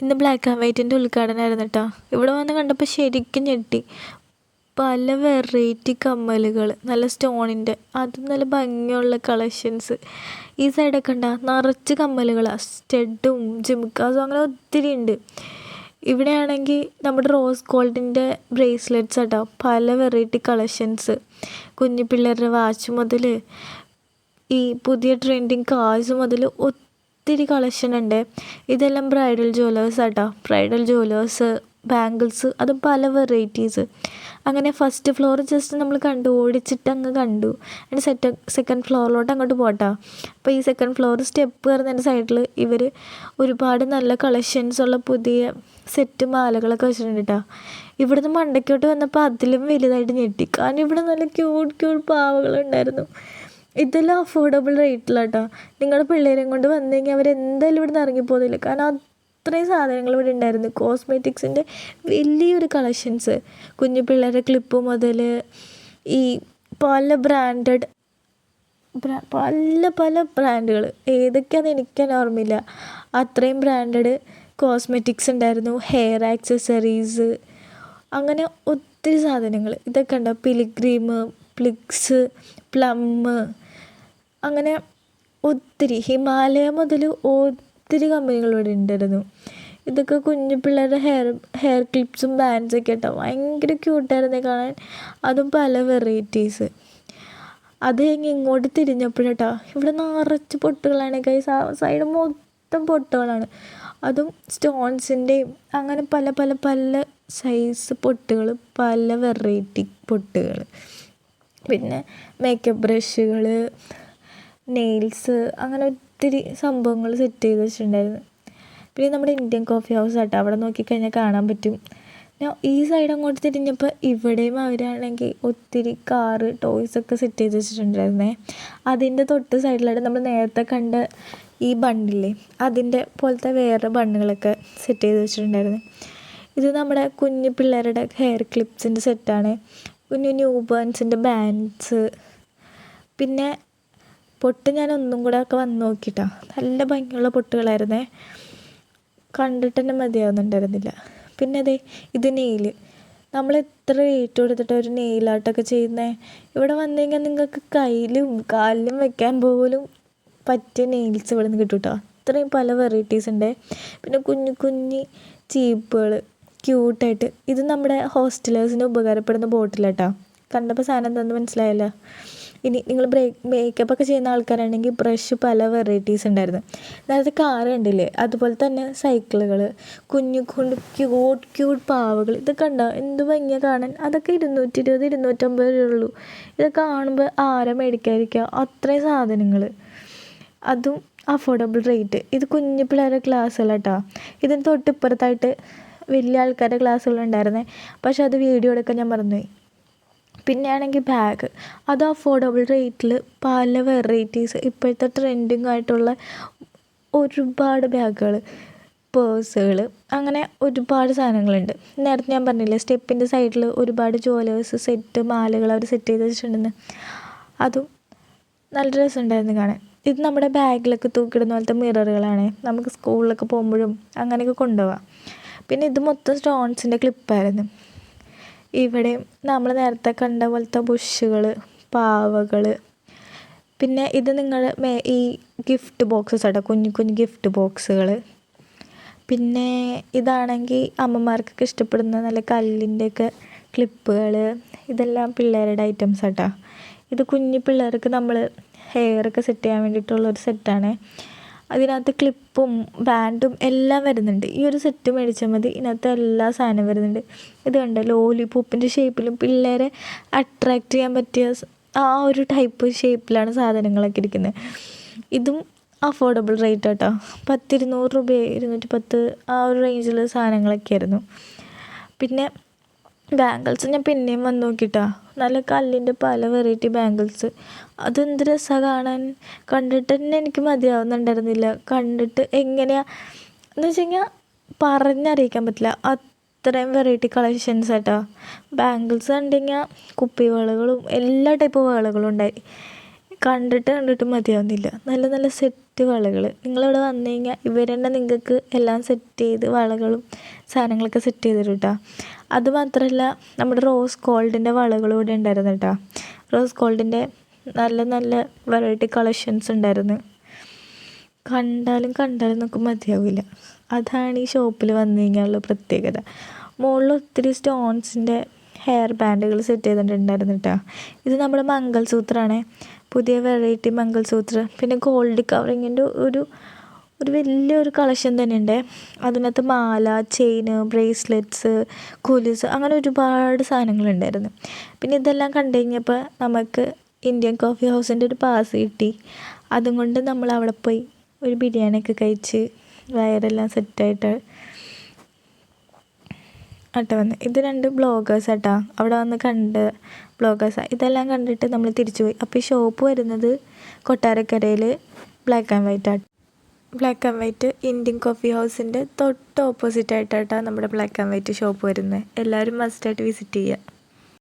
ഇന്ന് black and വൈറ്റിൻ്റെ ഉദ്ഘാടനമായിരുന്നു കേട്ടോ. ഇവിടെ വന്ന് കണ്ടപ്പോൾ ശരിക്കും ഞെട്ടി. പല വെറൈറ്റി കമ്മലുകൾ, നല്ല സ്റ്റോണിൻ്റെ, അതും നല്ല ഭംഗിയുള്ള കളക്ഷൻസ്. ഈ സൈഡൊക്കെ ഉണ്ടാ നിറച്ച് കമ്മലുകളാണ്, സ്റ്റഡും ജിംക്കാസും അങ്ങനെ ഒത്തിരി ഉണ്ട്. ഇവിടെയാണെങ്കിൽ നമ്മുടെ റോസ് ഗോൾഡിൻ്റെ ബ്രേസ്ലെറ്റ്സ് കേട്ടോ, പല വെറൈറ്റി കളക്ഷൻസ്. കുഞ്ഞു പിള്ളേരുടെ വാച്ച് മുതൽ ഈ പുതിയ ട്രെൻഡിങ് കാർസ് മുതൽ ഒത്തിരി കളക്ഷൻ ഉണ്ട്. ഇതെല്ലാം ബ്രൈഡൽ ജ്വല്ലേഴ്സ് ആട്ടോ, ബ്രൈഡൽ ജ്വല്ലേഴ്സ്, ബാംഗിൾസ്, അത് പല വെറൈറ്റീസ്. അങ്ങനെ ഫസ്റ്റ് ഫ്ലോർ ജസ്റ്റ് നമ്മൾ കണ്ടു, ഓടിച്ചിട്ട് അങ്ങ് കണ്ടു. എന്നിട്ട് സെക്കൻഡ് ഫ്ലോറിലോട്ട് അങ്ങോട്ട് പോട്ടാ. അപ്പോൾ ഈ സെക്കൻഡ് ഫ്ലോർ സ്റ്റെപ്പ് കയറുന്നതിൻ്റെ സൈഡിൽ ഇവർ ഒരുപാട് നല്ല കളക്ഷൻസ് ഉള്ള പുതിയ സെറ്റ് മാലകളൊക്കെ വെച്ചിട്ടുണ്ട് കേട്ടോ. ഇവിടുന്ന് മണ്ടയ്ക്കോട്ട് വന്നപ്പോൾ അതിലും വലുതായിട്ട് ഞെട്ടി, കാരണം ഇവിടെ നല്ല ക്യൂട്ട് പാവകളുണ്ടായിരുന്നു. ഇതെല്ലാം അഫോർഡബിൾ റേറ്റിലാട്ടോ. നിങ്ങളുടെ പിള്ളേരെയും കൊണ്ട് വന്നു കഴിഞ്ഞാൽ അവരെന്തായാലും ഇവിടെ നിന്ന് ഇറങ്ങിപ്പോകുന്നില്ല, കാരണം അത്രയും സാധനങ്ങൾ ഇവിടെ ഉണ്ടായിരുന്നു. കോസ്മെറ്റിക്സിൻ്റെ വലിയൊരു കളക്ഷൻസ്, കുഞ്ഞു പിള്ളേരുടെ ക്ലിപ്പ് മുതൽ ഈ പല ബ്രാൻഡഡ് പല ബ്രാൻഡുകൾ, ഏതൊക്കെയാണെന്ന് എനിക്കതിന് ഓർമ്മയില്ല, അത്രയും ബ്രാൻഡഡ് കോസ്മെറ്റിക്സ് ഉണ്ടായിരുന്നു. ഹെയർ ആക്സസറീസ്, അങ്ങനെ ഒത്തിരി സാധനങ്ങൾ. ഇതൊക്കെ ഉണ്ടോ, പിലിഗ്രീം, പ്ലിക്സ്, പ്ലം, അങ്ങനെ ഒത്തിരി, ഹിമാലയ മുതൽ ഒത്തിരി കമ്പനികൾ ഇവിടെ ഉണ്ടായിരുന്നു. ഇതൊക്കെ കുഞ്ഞു പിള്ളേരുടെ ഹെയർ ക്ലിപ്സും ബാൻഡ്സൊക്കെ കേട്ടോ, ഭയങ്കര ക്യൂട്ടായിരുന്നു കാണാൻ. അതും പല വെറൈറ്റീസ്. അത് കഴിഞ്ഞ് ഇങ്ങോട്ട് തിരിഞ്ഞപ്പോഴേട്ടോ, ഇവിടെ നിറച്ച് പൊട്ടുകളാണ് കൈ, സൈഡ് മൊത്തം പൊട്ടുകളാണ്. അതും സ്റ്റോൺസിൻ്റെയും അങ്ങനെ പല സൈസ് പൊട്ടുകൾ, പല വെറൈറ്റി പൊട്ടുകൾ. പിന്നെ മേക്കപ്പ് ബ്രഷുകൾ, നെയിൽസ്, അങ്ങനെ ഒത്തിരി സംഭവങ്ങൾ സെറ്റ് ചെയ്ത് വെച്ചിട്ടുണ്ടായിരുന്നു. പിന്നെ നമ്മുടെ ഇന്ത്യൻ കോഫി ഹൗസ് ആട്ടോ, അവിടെ നോക്കിക്കഴിഞ്ഞാൽ കാണാൻ പറ്റും. ഈ സൈഡ് അങ്ങോട്ട് തിരിഞ്ഞപ്പോൾ ഇവിടെയും അവരാണെങ്കിൽ ഒത്തിരി കാറ്, ടോയ്സൊക്കെ സെറ്റ് ചെയ്ത് വെച്ചിട്ടുണ്ടായിരുന്നേ. അതിൻ്റെ തൊട്ട് സൈഡിലായിട്ട് നമ്മൾ നേരത്തെ കണ്ട ഈ ബണ്ണില്ലേ, അതിൻ്റെ പോലത്തെ വേറെ ബണ്ണുകളൊക്കെ സെറ്റ് ചെയ്ത് വെച്ചിട്ടുണ്ടായിരുന്നു. ഇത് നമ്മുടെ കുഞ്ഞു പിള്ളേരുടെ ഹെയർ ക്ലിപ്സിൻ്റെ സെറ്റാണ്. ന്യൂ ബേൺസിൻ്റെ ബാൻഡ്സ്. പിന്നെ പൊട്ട് ഞാൻ ഒന്നും കൂടെ ഒക്കെ വന്ന് നോക്കിയിട്ടാ, നല്ല ഭംഗിയുള്ള പൊട്ടുകളായിരുന്നേ, കണ്ടിട്ട് തന്നെ മതിയാവുന്നുണ്ടായിരുന്നില്ല. പിന്നെ അതെ, ഇത് നെയിൽ, നമ്മൾ എത്ര റേറ്റ് കൊടുത്തിട്ട് ഒരു നെയിലാട്ടൊക്കെ ചെയ്യുന്നത്. ഇവിടെ വന്നു കഴിഞ്ഞാൽ നിങ്ങൾക്ക് കയ്യിലും കാലിലും വെക്കാൻ പോലും പറ്റിയ നെയിൽസ് ഇവിടെ നിന്ന് കിട്ടും കേട്ടോ. അത്രയും പല വെറൈറ്റീസ് ഉണ്ട്. പിന്നെ കുഞ്ഞു ചീപ്പുകൾ ക്യൂട്ടായിട്ട്. ഇത് നമ്മുടെ ഹോസ്റ്റലേഴ്സിന് ഉപകാരപ്പെടുന്ന ബോട്ടിലാട്ടോ. കണ്ടപ്പോൾ സാധനം എന്താണെന്ന് മനസ്സിലായല്ലോ. ഇനി നിങ്ങൾ മേക്കപ്പൊക്കെ ചെയ്യുന്ന ആൾക്കാരാണെങ്കിൽ ബ്രഷ് പല വെറൈറ്റീസ് ഉണ്ടായിരുന്നു. നേരത്തെ കാറ് കണ്ടില്ലേ, അതുപോലെ തന്നെ സൈക്കിളുകൾ, കുഞ്ഞു ക്യൂട്ട് പാവകൾ. ഇതൊക്കെ ഉണ്ടോ, എന്ത് ഭംഗിയാണ് കാണാൻ. അതൊക്കെ 220, 250 രൂപയുള്ളൂ. ഇതൊക്കെ കാണുമ്പോൾ ആരാ മേടിക്കാതിരിക്കുക, അത്രയും സാധനങ്ങൾ, അതും അഫോർഡബിൾ റേറ്റ്. ഇത് കുഞ്ഞു പിള്ളേരുടെ ക്ലാസ്സുകളാട്ടോ. ഇതിന് തൊട്ടിപ്പുറത്തായിട്ട് വലിയ ആൾക്കാരുടെ ക്ലാസ്സുകളുണ്ടായിരുന്നേ, പക്ഷെ അത് വീഡിയോ എടുക്കാൻ ഞാൻ മറന്നുപോയി. പിന്നെ ആണെങ്കിൽ ബാഗ്, അത് അഫോർഡബിൾ റേറ്റിൽ പല വെറൈറ്റീസ്, ഇപ്പോഴത്തെ ട്രെൻഡിങ് ആയിട്ടുള്ള ഒരുപാട് ബാഗുകൾ, പേഴ്സുകൾ, അങ്ങനെ ഒരുപാട് സാധനങ്ങളുണ്ട്. നേരത്തെ ഞാൻ പറഞ്ഞില്ലേ, സ്റ്റെപ്പിൻ്റെ സൈഡിൽ ഒരുപാട് ജ്വല്ലേഴ്സ് സെറ്റ് മാലകൾ അവർ സെറ്റ് ചെയ്ത് വെച്ചിട്ടുണ്ടെന്ന്, അതും നല്ല രസമുണ്ടായിരുന്നു കാണാൻ. ഇത് നമ്മുടെ ബാഗിലൊക്കെ തൂക്കിയിടുന്ന പോലത്തെ മിററുകളാണ്, നമുക്ക് സ്കൂളിലൊക്കെ പോകുമ്പോഴും അങ്ങനെയൊക്കെ കൊണ്ടുപോകാം. പിന്നെ ഇത് മൊത്തം സ്റ്റോൺസിൻ്റെ ക്ലിപ്പായിരുന്നു. ഇവിടെ നമ്മൾ നേരത്തെ കണ്ട പോലത്തെ ബുഷുകൾ, പാവകൾ. പിന്നെ ഇത് നിങ്ങൾ ഈ ഗിഫ്റ്റ് ബോക്സസ് ആട്ടോ, കുഞ്ഞു ഗിഫ്റ്റ് ബോക്സുകൾ. പിന്നെ ഇതാണെങ്കിൽ അമ്മമാർക്കൊക്കെ ഇഷ്ടപ്പെടുന്ന നല്ല കല്ലിൻ്റെയൊക്കെ ക്ലിപ്പുകൾ. ഇതെല്ലാം പിള്ളേരുടെ ഐറ്റംസ് ആട്ടോ. ഇത് കുഞ്ഞു പിള്ളേർക്ക് നമ്മൾ ഹെയറൊക്കെ സെറ്റ് ചെയ്യാൻ വേണ്ടിയിട്ടുള്ളൊരു സെറ്റാണ്. അതിനകത്ത് ക്ലിപ്പും ബാൻഡും എല്ലാം വരുന്നുണ്ട്. ഈ ഒരു സെറ്റ് മേടിച്ചാൽ മതി, ഇതിനകത്ത് എല്ലാ സാധനവും വരുന്നുണ്ട്. ഇത് കണ്ടോ, ലോലിപോപ്പിൻ്റെ ഷേപ്പിലും പിള്ളേരെ അട്രാക്റ്റ് ചെയ്യാൻ പറ്റിയ ആ ഒരു ടൈപ്പ് ഷേപ്പിലാണ് സാധനങ്ങളൊക്കെ ഇരിക്കുന്നത്. ഇതും അഫോർഡബിൾ റേറ്റ് ആട്ടോ, 200 രൂപ, 210 ആ ഒരു റേഞ്ചിൽ സാധനങ്ങളൊക്കെ ആയിരുന്നു. പിന്നെ ബാംഗിൾസ് ഞാൻ പിന്നെയും വന്ന് നോക്കിയിട്ടാ, നല്ല കല്ലിൻ്റെ പല വെറൈറ്റി ബാംഗിൾസ്. അതെന്ത് രസമാണ് കാണാൻ, കണ്ടിട്ട് തന്നെ എനിക്ക് മതിയാവുന്നുണ്ടായിരുന്നില്ല. കണ്ടിട്ട് എങ്ങനെയാണ് എന്ന് വെച്ച് കഴിഞ്ഞാൽ പറഞ്ഞറിയിക്കാൻ പറ്റില്ല, അത്രയും വെറൈറ്റി കളക്ഷൻസ് ആട്ടോ. ബാംഗിൾസ് കണ്ടുകഴിഞ്ഞാൽ കുപ്പി വളകളും എല്ലാ ടൈപ്പ് വളകളും ഉണ്ടായി. കണ്ടിട്ട് മതിയാവുന്നില്ല. നല്ല സെറ്റ് സെറ്റ് വളകൾ. നിങ്ങളിവിടെ വന്നു കഴിഞ്ഞാൽ ഇവർ തന്നെ നിങ്ങൾക്ക് എല്ലാം സെറ്റ് ചെയ്ത് വളകളും സാധനങ്ങളൊക്കെ സെറ്റ് ചെയ്ത് തരും കേട്ടോ. അതുമാത്രമല്ല നമ്മുടെ റോസ് ഗോൾഡിൻ്റെ വളകളും ഇവിടെ ഉണ്ടായിരുന്നു കേട്ടോ. റോസ് ഗോൾഡിൻ്റെ നല്ല നല്ല വെറൈറ്റി കളക്ഷൻസ് ഉണ്ടായിരുന്നു. കണ്ടാലും നമുക്ക് മതിയാവില്ല. അതാണ് ഈ ഷോപ്പിൽ വന്നു കഴിഞ്ഞാലുള്ള പ്രത്യേകത. മുകളിൽ ഒത്തിരി സ്റ്റോൺസിൻ്റെ ഹെയർ ബാൻഡുകൾ സെറ്റ് ചെയ്തിട്ടുണ്ടായിരുന്നു കേട്ടോ. ഇത് നമ്മുടെ മംഗൾസൂത്രമാണ്, പുതിയ വെറൈറ്റി മംഗൾസൂത്ര. പിന്നെ ഗോൾഡ് കവറിങ്ങിൻ്റെ ഒരു വലിയൊരു കളക്ഷൻ തന്നെയുണ്ട്. അതിനകത്ത് മാല, ചെയിന്, ബ്രേസ്ലെറ്റ്സ്, കൊലുസ്, അങ്ങനെ ഒരുപാട് സാധനങ്ങളുണ്ടായിരുന്നു. പിന്നെ ഇതെല്ലാം കണ്ടു കഴിഞ്ഞപ്പോൾ നമുക്ക് ഇന്ത്യൻ കോഫി ഹൗസിൻ്റെ ഒരു പാസ് കിട്ടി. അതും കൊണ്ട് നമ്മൾ അവിടെ പോയി ഒരു ബിരിയാണിയൊക്കെ കഴിച്ച് വയറെല്ലാം സെറ്റായിട്ട് വന്ന്. ഇത് 2 ബ്ലോഗേഴ്സ് കേട്ടോ, അവിടെ വന്ന് കണ്ട് ബ്ലോഗേഴ്സാണ്. ഇതെല്ലാം കണ്ടിട്ട് നമ്മൾ തിരിച്ചു പോയി. അപ്പോൾ ഈ ഷോപ്പ് വരുന്നത് കൊട്ടാരക്കരയിൽ black and white Indian coffee ഹൗസിൻ്റെ തൊട്ട് ഓപ്പോസിറ്റ് ആയിട്ടാണ് നമ്മുടെ ബ്ലാക്ക് ആൻഡ് വൈറ്റ് ഷോപ്പ് വരുന്നത്. എല്ലാവരും മസ്റ്റായിട്ട് വിസിറ്റ് ചെയ്യുക.